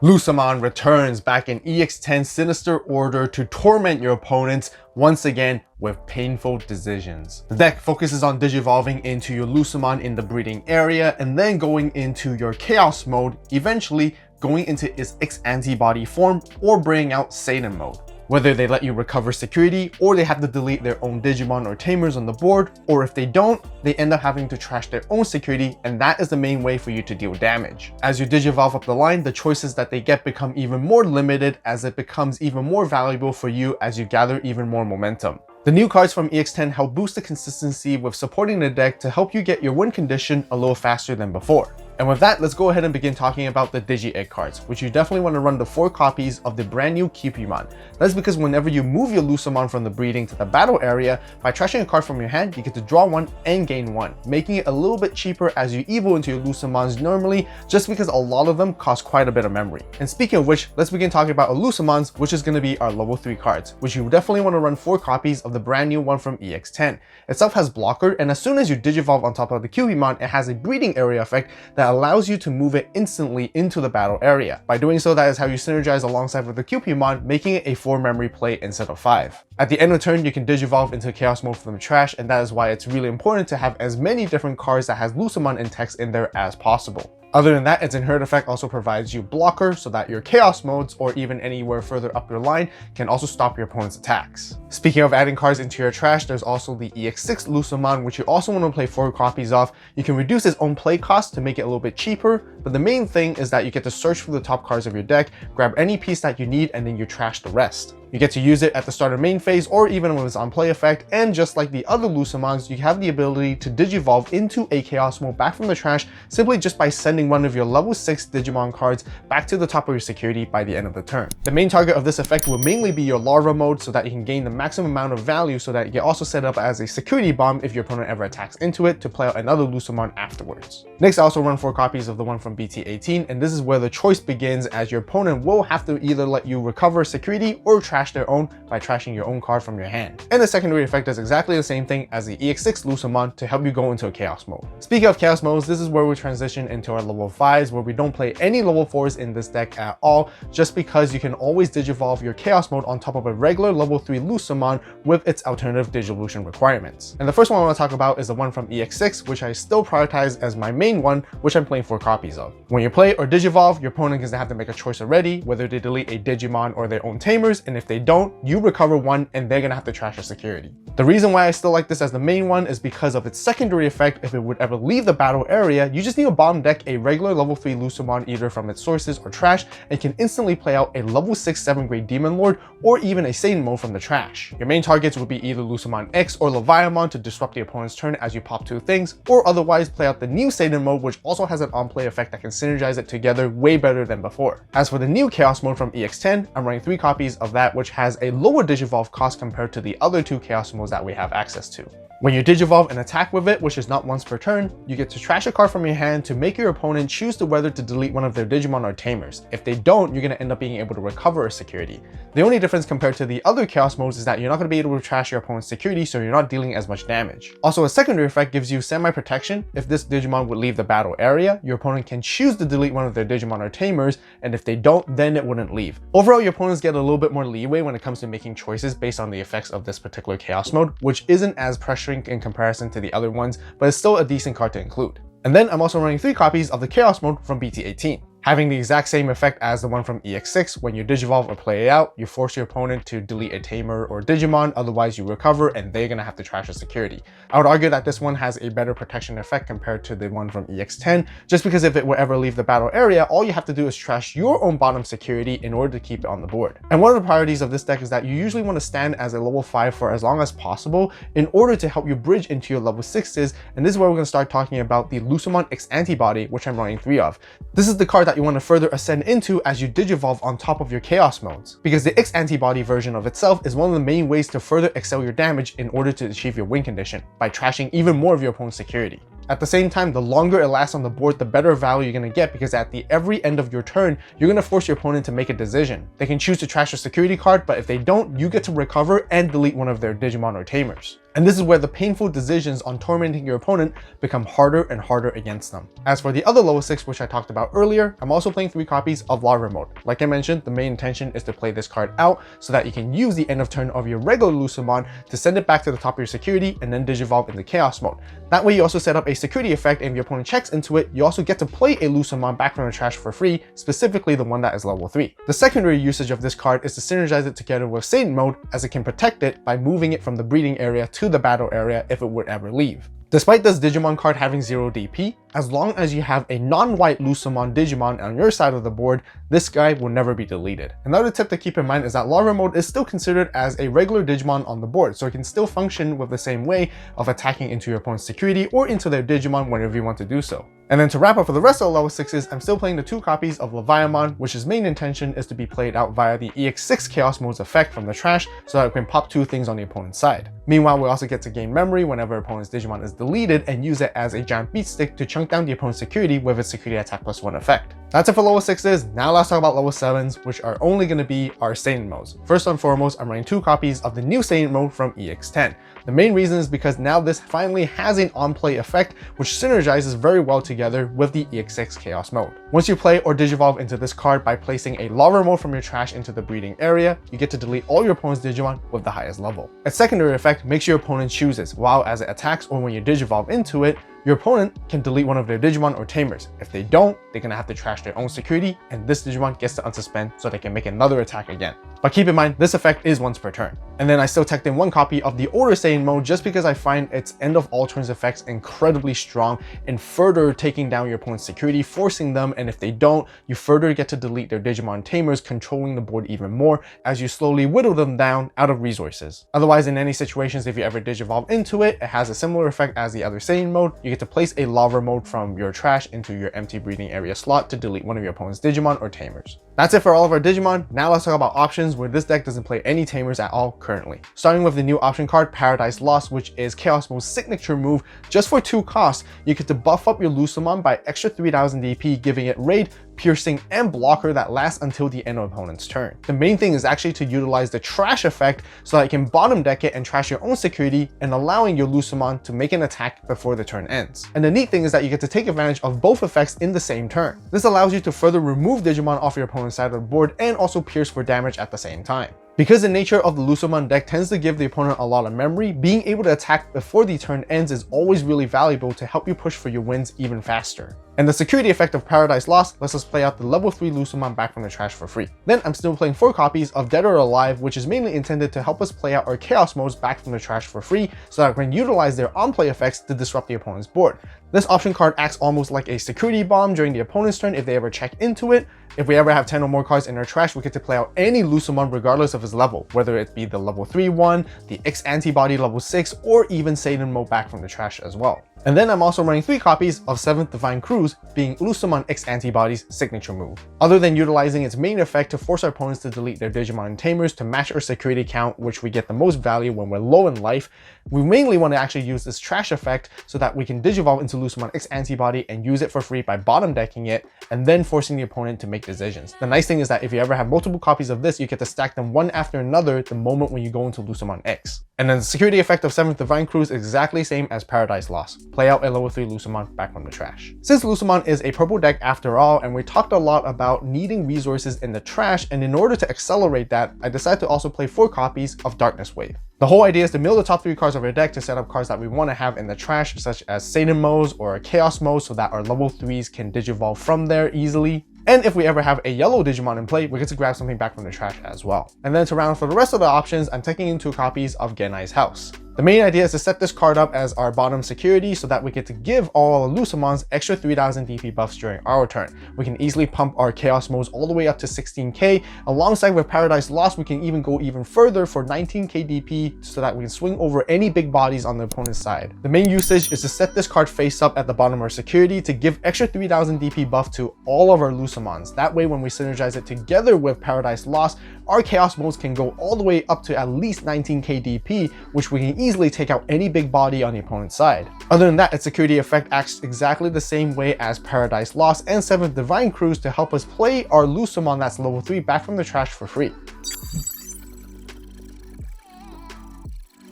Lucemon returns back in EX10 sinister order to torment your opponents once again with painful decisions. The deck focuses on digivolving into your Lucemon in the breeding area and then going into your chaos mode, eventually going into its X antibody form or bringing out Satan mode. Whether they let you recover security or they have to delete their own Digimon or Tamers on the board, or if they don't, they end up having to trash their own security, and that is the main way for you to deal damage. As you digivolve up the line, the choices that they get become even more limited as it becomes even more valuable for you as you gather even more momentum. The new cards from EX10 help boost the consistency with supporting the deck to help you get your win condition a little faster than before. And with that, let's go ahead and begin talking about the Digi-Egg cards, which you definitely want to run the 4 copies of the brand new Cupimon. That's because whenever you move your Lucemon from the breeding to the battle area, by trashing a card from your hand, you get to draw 1 and gain 1, making it a little bit cheaper as you evo into your Lucemons normally, just because a lot of them cost quite a bit of memory. And speaking of which, let's begin talking about our Lucemons, which is going to be our level 3 cards, which you definitely want to run 4 copies of the brand new one from EX10. Itself has blocker, and as soon as you digivolve on top of the Cupimon, it has a breeding area effect that allows you to move it instantly into the battle area. By doing so, that is how you synergize alongside with the Cupimon, making it a 4 memory play instead of 5. At the end of the turn, you can digivolve into chaos mode from the trash, and that is why it's really important to have as many different cards that has Lucemon and text in there as possible. Other than that, its inherent effect also provides you blocker so that your chaos modes or even anywhere further up your line can also stop your opponent's attacks. Speaking of adding cards into your trash, there's also the EX6 Lucemon, which you also want to play 4 copies of. You can reduce its own play cost to make it a little bit cheaper, but the main thing is that you get to search for the top cards of your deck, grab any piece that you need, and then you trash the rest. You get to use it at the start of main phase or even with its on play effect, and just like the other Lucemons, you have the ability to digivolve into a chaos mode back from the trash simply just by sending one of your level 6 Digimon cards back to the top of your security by the end of the turn. The main target of this effect will mainly be your larva mode so that you can gain the maximum amount of value, so that you can also set up as a security bomb if your opponent ever attacks into it to play out another Lucemon afterwards. Next, I also run 4 copies of the one from BT18, and this is where the choice begins, as your opponent will have to either let you recover security or trash their own by trashing your own card from your hand. And the secondary effect does exactly the same thing as the EX6 Lucemon to help you go into a chaos mode. Speaking of chaos modes, this is where we transition into our level 5s, where we don't play any level 4s in this deck at all, just because you can always digivolve your chaos mode on top of a regular level 3 Lucemon with its alternative digivolution requirements. And the first one I want to talk about is the one from EX6, which I still prioritize as my main one, which I'm playing 4 copies of. When you play or digivolve, your opponent is going to have to make a choice already, whether they delete a Digimon or their own Tamers, and if they don't, you recover 1 and they're going to have to trash your security. The reason why I still like this as the main one is because of its secondary effect. If it would ever leave the battle area, you just need to bomb deck a regular level 3 Lucemon either from its sources or trash, and can instantly play out a level 6 7 grade Demon Lord or even a Satan mode from the trash. Your main targets would be either Lucemon X or Leviathan to disrupt the opponent's turn as you pop 2 things, or otherwise play out the new Satan mode, which also has an on-play effect that can synergize it together way better than before. As for the new Chaos mode from EX10, I'm running 3 copies of that, which has a lower digivolve cost compared to the other 2 Chaos modes that we have access to. When you digivolve and attack with it, which is not once per turn, you get to trash a card from your hand to make your opponent choose to whether to delete one of their Digimon or Tamers. If they don't, you're going to end up being able to recover a security. The only difference compared to the other Chaos modes is that you're not going to be able to trash your opponent's security, so you're not dealing as much damage. Also, a secondary effect gives you semi-protection. If this Digimon would leave the battle area, your opponent can choose to delete one of their Digimon or Tamers, and if they don't, then it wouldn't leave. Overall, your opponents get a little bit more leeway when it comes to making choices based on the effects of this particular Chaos mode, which isn't as pressuring in comparison to the other ones, but it's still a decent card to include. And then I'm also running 3 copies of the Chaos mode from BT18. Having the exact same effect as the one from EX6, when you digivolve or play it out, you force your opponent to delete a Tamer or Digimon, otherwise you recover and they're going to have to trash your security. I would argue that this one has a better protection effect compared to the one from EX10, just because if it would ever leave the battle area, all you have to do is trash your own bottom security in order to keep it on the board. And one of the priorities of this deck is that you usually want to stand as a level 5 for as long as possible in order to help you bridge into your level 6s, and this is where we're going to start talking about the Lucemon X antibody, which I'm running 3 of. This is the card that you want to further ascend into as you digivolve on top of your chaos modes, because the X antibody version of itself is one of the main ways to further excel your damage in order to achieve your win condition by trashing even more of your opponent's security. At the same time, the longer it lasts on the board, the better value you're going to get, because at the every end of your turn, you're going to force your opponent to make a decision. They can choose to trash your security card, but if they don't, you get to recover and delete one of their Digimon or Tamers. And this is where the painful decisions on tormenting your opponent become harder and harder against them. As for the other level 6, which I talked about earlier, I'm also playing 3 copies of Lava Mode. Like I mentioned, the main intention is to play this card out so that you can use the end of turn of your regular Lucemon to send it back to the top of your security and then Digivolve into Chaos Mode. That way you also set up a security effect, and if your opponent checks into it, you also get to play a Lucemon back from the trash for free, specifically the one that is level 3. The secondary usage of this card is to synergize it together with Satan Mode, as it can protect it by moving it from the breeding area to the battle area if it would ever leave. Despite this Digimon card having 0 DP, as long as you have a non-white Lucemon Digimon on your side of the board, this guy will never be deleted. Another tip to keep in mind is that Lava Mode is still considered as a regular Digimon on the board, so it can still function with the same way of attacking into your opponent's security or into their Digimon whenever you want to do so. And then to wrap up for the rest of the level 6s, I'm still playing the 2 copies of Leviamon, which his main intention is to be played out via the EX6 Chaos Mode's effect from the trash, so that it can pop 2 things on the opponent's side. Meanwhile, we also get to gain memory whenever opponent's Digimon is deleted and use it as a giant beat stick to chunk down the opponent's security with its security attack +1 effect. That's it for level 6s. Now let's talk about level 7s, which are only going to be our Saiyan modes. First and foremost, I'm running 2 copies of the new Saiyan mode from EX10. The main reason is because now this finally has an on-play effect, which synergizes very well together with the EX6 Chaos mode. Once you play or Digivolve into this card by placing a Lava Mode from your trash into the breeding area, you get to delete all your opponent's Digimon with the highest level. Its secondary effect makes your opponent chooses, while as it attacks or when you Digivolve into it, your opponent can delete one of their Digimon or Tamers. If they don't, they're gonna have to trash their own security, and this Digimon gets to unsuspend so they can make another attack again. But keep in mind, this effect is once per turn. And then I still teched in 1 copy of the older Saiyan mode just because I find its end of all turns effects incredibly strong in further taking down your opponent's security, forcing them, and if they don't, you further get to delete their Digimon Tamers, controlling the board even more as you slowly whittle them down out of resources. Otherwise, in any situations, if you ever Digivolve into it, it has a similar effect as the other Saiyan mode. You get to place a Lava Mode from your trash into your empty breeding area slot to delete one of your opponent's Digimon or Tamers. That's it for all of our Digimon. Now let's talk about options, where this deck doesn't play any Tamers at all currently. Starting with the new option card, Paradise Lost, which is Chaos Mode's signature move. Just for 2 costs, you get to buff up your Lucemon by extra 3000 DP, giving it Raid, Piercing, and Blocker that lasts until the end of opponent's turn. The main thing is actually to utilize the trash effect so that you can bottom deck it and trash your own security, and allowing your Lucemon to make an attack before the turn ends. And the neat thing is that you get to take advantage of both effects in the same turn. This allows you to further remove Digimon off your opponent's side of the board and also pierce for damage at the same time. Because the nature of the Lucemon deck tends to give the opponent a lot of memory, being able to attack before the turn ends is always really valuable to help you push for your wins even faster. And the security effect of Paradise Lost lets us play out the level 3 Lucemon back from the trash for free. Then I'm still playing 4 copies of Dead or Alive, which is mainly intended to help us play out our Chaos modes back from the trash for free, so that we can utilize their on-play effects to disrupt the opponent's board. This option card acts almost like a security bomb during the opponent's turn if they ever check into it. If we ever have 10 or more cards in our trash, we get to play out any Lucemon regardless of his level, whether it be the level 3 one, the X antibody level 6, or even Satan mode back from the trash as well. And then I'm also running 3 copies of 7th Divine Cruise, being Lucemon X Antibody's signature move. Other than utilizing its main effect to force our opponents to delete their Digimon and Tamers to match our security count, which we get the most value when we're low in life, we mainly want to actually use this trash effect so that we can Digivolve into Lucemon X Antibody and use it for free by bottom decking it, and then forcing the opponent to make decisions. The nice thing is that if you ever have multiple copies of this, you get to stack them one after another the moment when you go into Lucemon X. And then the security effect of 7th Divine Cruise is exactly the same as Paradise Lost. Play out a level 3 Lucemon back from the trash. Since Lucemon is a purple deck after all, and we talked a lot about needing resources in the trash, and in order to accelerate that, I decided to also play 4 copies of Darkness Wave. The whole idea is to mill the top 3 cards of our deck to set up cards that we want to have in the trash, such as Satan modes or Chaos mode, so that our level 3s can Digivolve from there easily. And if we ever have a yellow Digimon in play, we get to grab something back from the trash as well. And then to round for the rest of the options, I'm taking in 2 copies of Genai's House. The main idea is to set this card up as our bottom security so that we get to give all our Lucemons extra 3000 DP buffs during our turn. We can easily pump our Chaos modes all the way up to 16k. Alongside with Paradise Lost, we can even go even further for 19k DP so that we can swing over any big bodies on the opponent's side. The main usage is to set this card face up at the bottom of our security to give extra 3000 DP buff to all of our Lucemons. That way, when we synergize it together with Paradise Lost, our Chaos modes can go all the way up to at least 19k DP, which we can easily take out any big body on the opponent's side. Other than that, its security effect acts exactly the same way as Paradise Lost and 7th Divine Cruise to help us play our Lucemon that's level 3 back from the trash for free.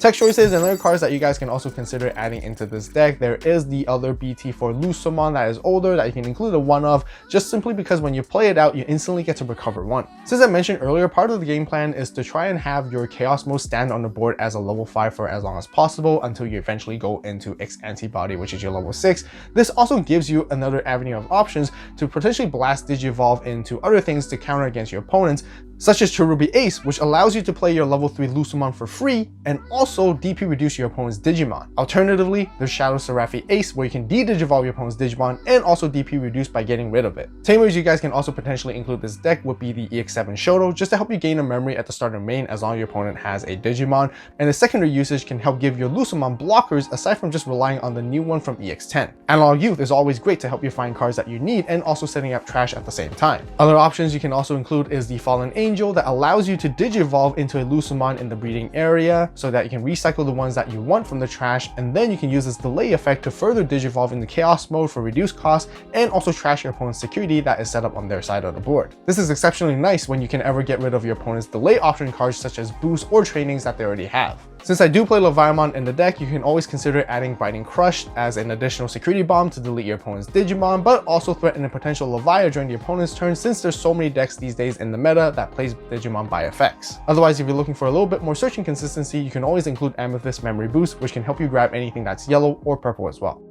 Tech choices and other cards that you guys can also consider adding into this deck. There is the other BT for Lucemon that is older that you can include a one of, just simply because when you play it out, you instantly get to recover one. Since I mentioned earlier, part of the game plan is to try and have your Chaos mode stand on the board as a level 5 for as long as possible until you eventually go into X Antibody, which is your level 6. This also gives you another avenue of options to potentially blast Digivolve into other things to counter against your opponents, such as Cherubi Ace, which allows you to play your level 3 Lucemon for free and also DP reduce your opponent's Digimon. Alternatively, there's Shadow Seraphi Ace, where you can de-Digivolve your opponent's Digimon and also DP reduce by getting rid of it. Tamers you guys can also potentially include this deck would be the EX7 Shoto, just to help you gain a memory at the start of main as long as your opponent has a Digimon, and the secondary usage can help give your Lucemon blockers aside from just relying on the new one from EX10. Analog Youth is always great to help you find cards that you need and also setting up trash at the same time. Other options you can also include is the Fallen Angel that allows you to Digivolve into a Lucemon in the breeding area so that you can recycle the ones that you want from the trash, and then you can use this delay effect to further Digivolve into Chaos mode for reduced cost and also trash your opponent's security that is set up on their side of the board. This is exceptionally nice when you can ever get rid of your opponent's delay option cards such as boosts or trainings that they already have. Since I do play Leviamon in the deck, you can always consider adding Biting Crush as an additional security bomb to delete your opponent's Digimon, but also threaten a potential Levia during the opponent's turn since there's so many decks these days in the meta that plays Digimon by effects. Otherwise, if you're looking for a little bit more searching consistency, you can always include Amethyst Memory Boost, which can help you grab anything that's yellow or purple as well.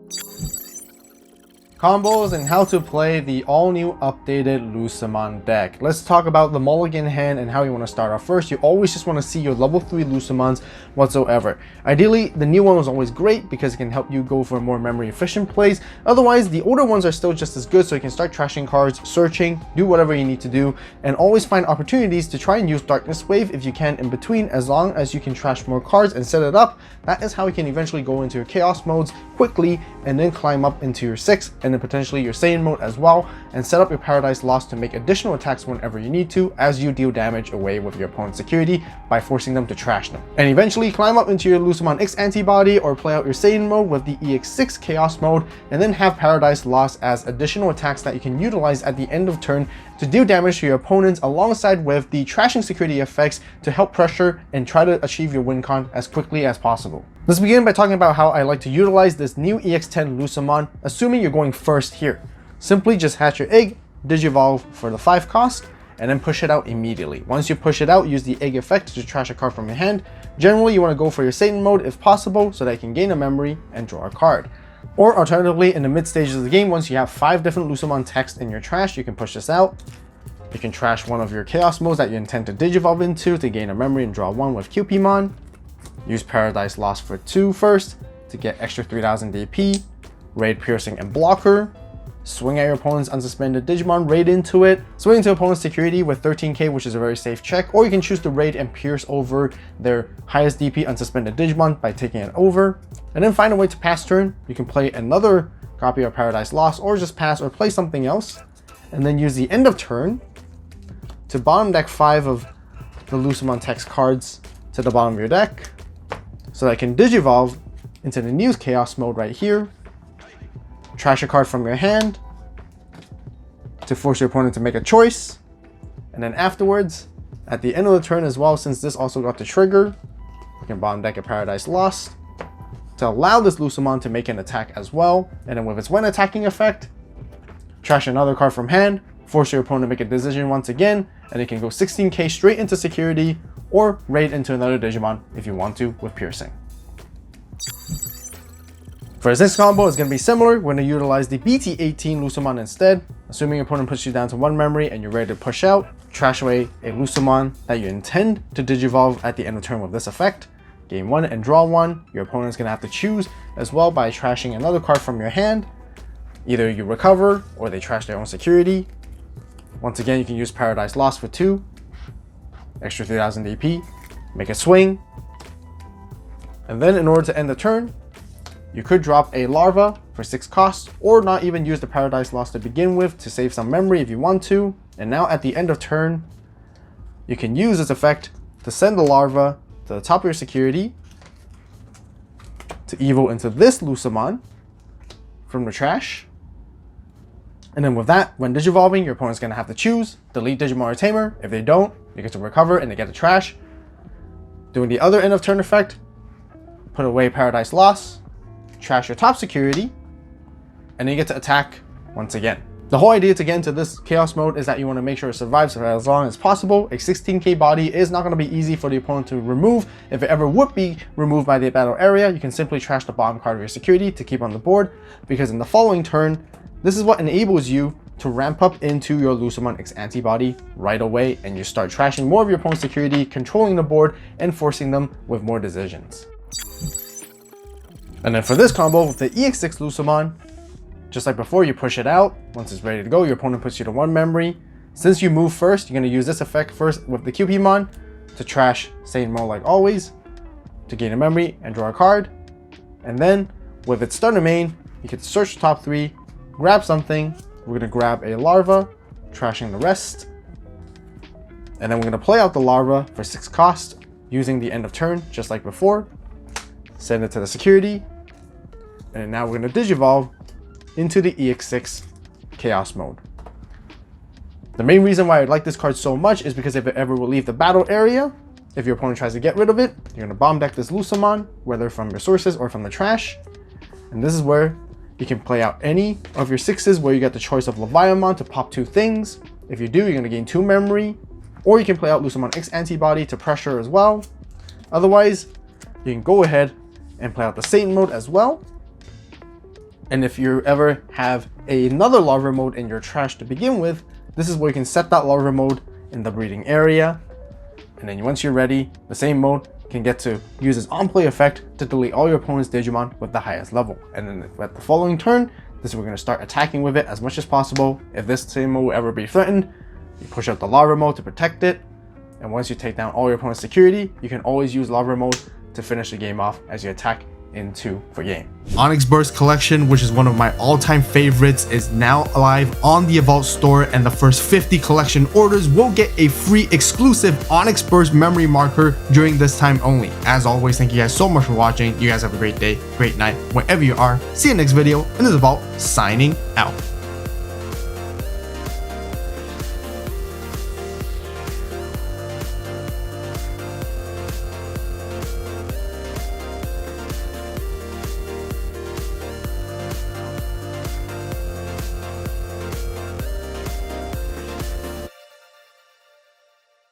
Combos and how to play the all-new updated Lucemon deck. Let's talk about the mulligan hand and how you want to start off. First, you always just want to see your level 3 Lucemons whatsoever. Ideally, the new one was always great because it can help you go for more memory efficient plays. Otherwise, the older ones are still just as good, so you can start trashing cards, searching, do whatever you need to do, and always find opportunities to try and use Darkness Wave if you can in between. As long as you can trash more cards and set it up, that is how you can eventually go into your Chaos modes quickly and then climb up into your 6 and then potentially your Saiyan mode as well, and set up your Paradise Lost to make additional attacks whenever you need to as you deal damage away with your opponent's security by forcing them to trash them. And eventually climb up into your Lucemon X Antibody or play out your Saiyan mode with the EX6 Chaos mode, and then have Paradise Lost as additional attacks that you can utilize at the end of turn to deal damage to your opponents, alongside with the trashing security effects to help pressure and try to achieve your win con as quickly as possible. Let's begin by talking about how I like to utilize this new EX10 Lucemon, assuming you're going first here. Simply just hatch your egg, Digivolve for the 5 cost, and then push it out immediately. Once you push it out, use the egg effect to trash a card from your hand. Generally, you want to go for your Satan mode if possible so that you can gain a memory and draw a card. Or alternatively, in the mid stages of the game, once you have 5 different Lucemon text in your trash, you can push this out. You can trash one of your Chaos modes that you intend to Digivolve into to gain a memory and draw 1 with Cupimon. Use Paradise Lost for 2 first to get extra 3000 DP, raid Piercing and Blocker, swing at your opponent's unsuspended Digimon, raid into it, swing into opponent's security with 13k, which is a very safe check, or you can choose to raid and pierce over their highest DP unsuspended Digimon by taking it over, and then find a way to pass turn. You can play another copy of Paradise Lost or just pass or play something else, and then use the end of turn to bottom deck 5 of the Lucemon text cards to the bottom of your deck, so that I can Digivolve into the new Chaos mode right here, trash a card from your hand to force your opponent to make a choice, and then afterwards, at the end of the turn as well, since this also got the trigger, you can bottom deck a Paradise Lost to allow this Lucemon to make an attack as well, and then with its when attacking effect, trash another card from hand, force your opponent to make a decision once again, and it can go 16k straight into security or raid into another Digimon if you want to with Piercing. For this next combo, it's going to be similar. We're going to utilize the BT18 Lucemon instead. Assuming your opponent pushes you down to 1 memory and you're ready to push out, trash away a Lucemon that you intend to Digivolve at the end of turn with this effect. Gain 1 and draw 1. Your opponent's going to have to choose as well by trashing another card from your hand. Either you recover or they trash their own security. Once again, you can use Paradise Lost for 2. Extra 3000 DP. Make a swing. And then in order to end the turn, you could drop a Larva for 6 costs, or not even use the Paradise Lost to begin with to save some memory if you want to. And now at the end of turn, you can use this effect to send the Larva to the top of your security to evo into this Lucemon from the trash. And then with that, when Digivolving, your opponent's going to have to choose, delete Digimon or Tamer. If they don't, you get to recover and they get the trash. Doing the other end of turn effect, put away Paradise Lost, trash your top security, and then you get to attack once again. The whole idea to get into this chaos mode is that you want to make sure it survives for as long as possible. A 16k body is not going to be easy for the opponent to remove. If it ever would be removed by the battle area, you can simply trash the bottom card of your security to keep on the board, because in the following turn, this is what enables you to ramp up into your Lucemon X antibody right away, and you start trashing more of your opponent's security, controlling the board, and forcing them with more decisions. And then for this combo with the EX6 Lucemon, just like before, you push it out. Once it's ready to go, your opponent puts you to 1 memory. Since you move first, you're going to use this effect first with the QPmon to trash Satan Mode like always, to gain a memory and draw a card. And then with its starter main, you can search the top 3, grab something. We're going to grab a larva, trashing the rest. And then we're going to play out the larva for 6 cost, using the end of turn, just like before. Send it to the security. And now we're going to Digivolve into the EX6 Chaos Mode. The main reason why I like this card so much is because if it ever will leave the battle area, if your opponent tries to get rid of it, you're going to bomb deck this Lucemon, whether from your sources or from the trash. And this is where you can play out any of your 6s where you get the choice of Leviathan to pop 2 things. If you do, you're going to gain 2 memory, or you can play out Lucemon X antibody to pressure as well. Otherwise, you can go ahead and play out the Satan Mode as well. And if you ever have another larva mode in your trash to begin with, this is where you can set that larva mode in the breeding area. And then once you're ready, the same mode can get to use its on-play effect to delete all your opponent's Digimon with the highest level. And then at the following turn, this is where we're going to start attacking with it as much as possible. If this same mode will ever be threatened, you push out the larva mode to protect it. And once you take down all your opponent's security, you can always use larva mode to finish the game off as you attack into for game. Onyx Burst collection, which is one of my all-time favorites, is now live on the AVAULT store, and the first 50 collection orders will get a free exclusive Onyx Burst memory marker during this time only. As always, thank you guys so much for watching. You guys have a great day, great night, wherever you are. See you next video, and this is AVAULT signing out.